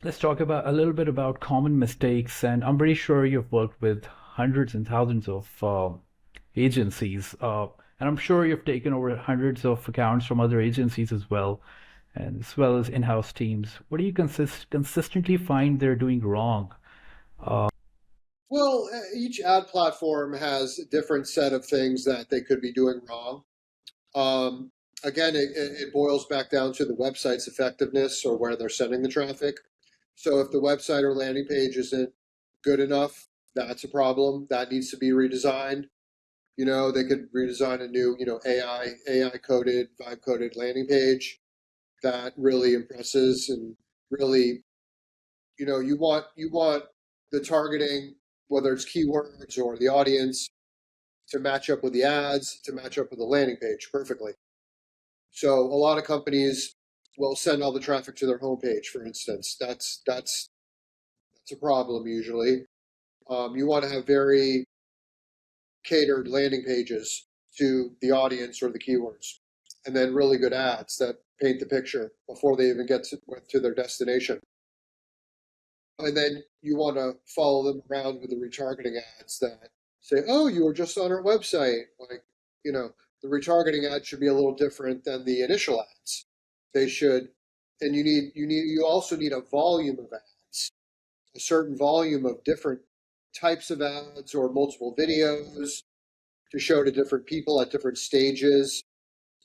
let's talk about a little bit about common mistakes. And I'm pretty sure you've worked with hundreds and thousands of agencies, and I'm sure you've taken over hundreds of accounts from other agencies as well, and as well as in-house teams. What do you consistently find they're doing wrong? Well, each ad platform has a different set of things that they could be doing wrong. Um, Again, it boils back down to the website's effectiveness or where they're sending the traffic. So if the website or landing page isn't good enough, that's a problem. That needs to be redesigned. They could redesign a new, AI coded, vibe coded landing page that really impresses and really, you want the targeting, whether it's keywords or the audience, to match up with the ads, to match up with the landing page perfectly. So a lot of companies will send all the traffic to their homepage, for instance. That's a problem usually. You want to have very catered landing pages to the audience or the keywords, and then really good ads that paint the picture before they even get to their destination. And then you want to follow them around with the retargeting ads that say, "Oh, you were just on our website." Like, you know, the retargeting ad should be a little different than the initial ads. They should, and you also need a volume of ads, a certain volume of different types of ads or multiple videos to show to different people at different stages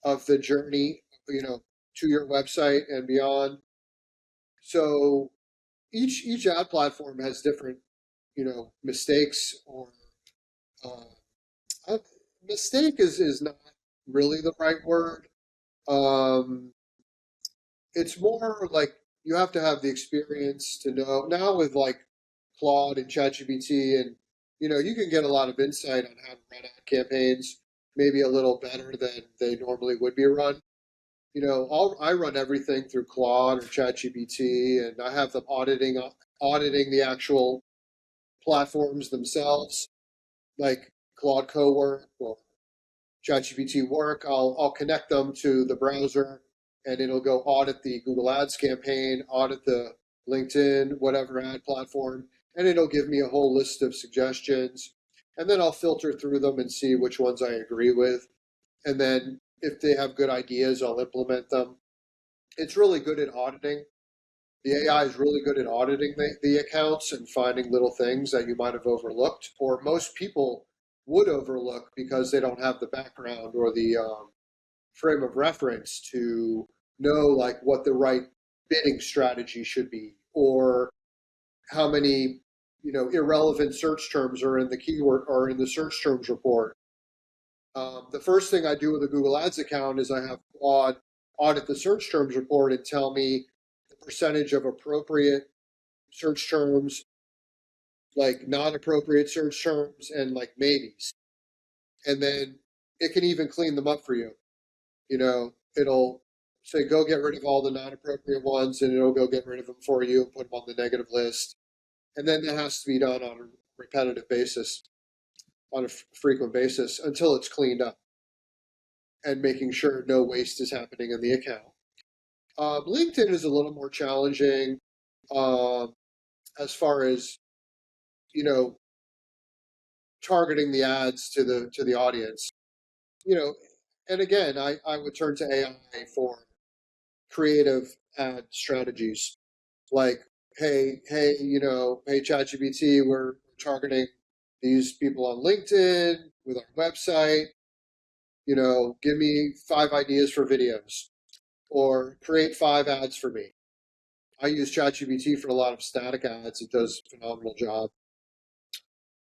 of the journey, you know, to your website and beyond. So each ad platform has different, mistakes or uh, uh, mistake is not really the right word. Um, it's more like you have to have the experience to know now with like Claude and ChatGPT, and you can get a lot of insight on how to run ad campaigns, maybe a little better than they normally would be run. I run everything through Claude or ChatGPT, and I have them auditing the actual platforms themselves, like Claude Cowork or ChatGPT Work. I'll connect them to the browser, and it'll go audit the Google Ads campaign, audit the LinkedIn, whatever ad platform, and it'll give me a whole list of suggestions. And then I'll filter through them and see which ones I agree with. And then if they have good ideas, I'll implement them. It's really good at auditing. The AI is really good at auditing the accounts and finding little things that you might have overlooked, or most people would overlook because they don't have the background or the frame of reference to know like what the right bidding strategy should be, or how many irrelevant search terms are in the keyword or in the search terms report. The first thing I do with a Google Ads account is I have Claude audit the search terms report and tell me the percentage of appropriate search terms, like non appropriate search terms, and like maybes. And then it can even clean them up for you. It'll say, go get rid of all the non appropriate ones, and it'll go get rid of them for you and put them on the negative list. And then that has to be done on a repetitive basis, on a frequent basis until it's cleaned up and making sure no waste is happening in the account. LinkedIn is a little more challenging um, as far as you know targeting the ads to the audience. You know, and again, I would turn to AI for creative ad strategies like, hey, ChatGPT, we're targeting these people on LinkedIn with our website. Give me 5 ideas for videos or create 5 ads for me. I use ChatGPT for a lot of static ads. It does a phenomenal job.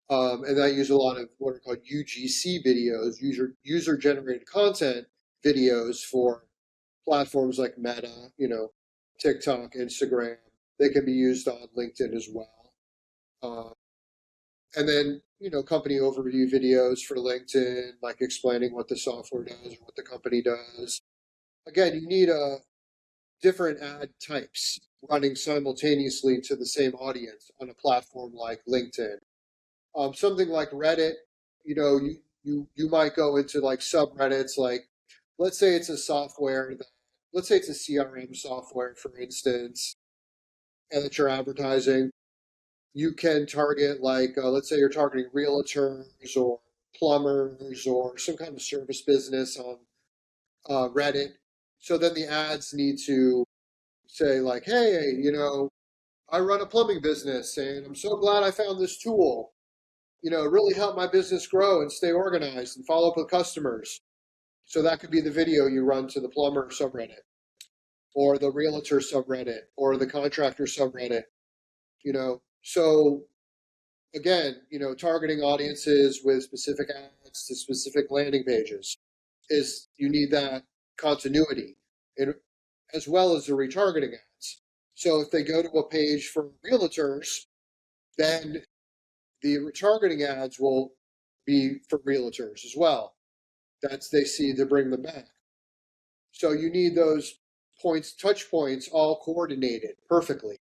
And I use a lot of what are called UGC videos, user generated content videos for platforms like Meta, TikTok, Instagram. They can be used on LinkedIn as well. Uh, and then, company overview videos for LinkedIn, like explaining what the software does or what the company does. Again, you need different ad types running simultaneously to the same audience on a platform like LinkedIn. Something like Reddit, you might go into like subreddits, like let's say it's a software that, let's say it's a CRM software, for instance, and that you're advertising. You can target, like, let's say you're targeting realtors or plumbers or some kind of service business on Reddit. So then the ads need to say, like, hey, I run a plumbing business and I'm so glad I found this tool. It really helped my business grow and stay organized and follow up with customers. So that could be the video you run to the plumber subreddit or the realtor subreddit or the contractor subreddit. So again, targeting audiences with specific ads to specific landing pages is you need that continuity, and as well as the retargeting ads. So if they go to a page for realtors, then the retargeting ads will be for realtors as well. That's they see to bring them back. So you need those points, touch points, all coordinated perfectly.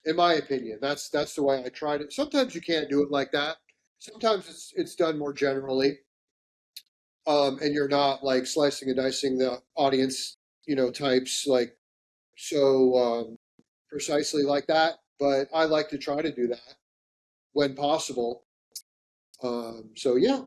In my opinion, that's the way I tried it. Sometimes you can't do it like that. Sometimes it's done more generally, and you're not like slicing and dicing the audience, types like so precisely like that. But I like to try to do that when possible. So yeah,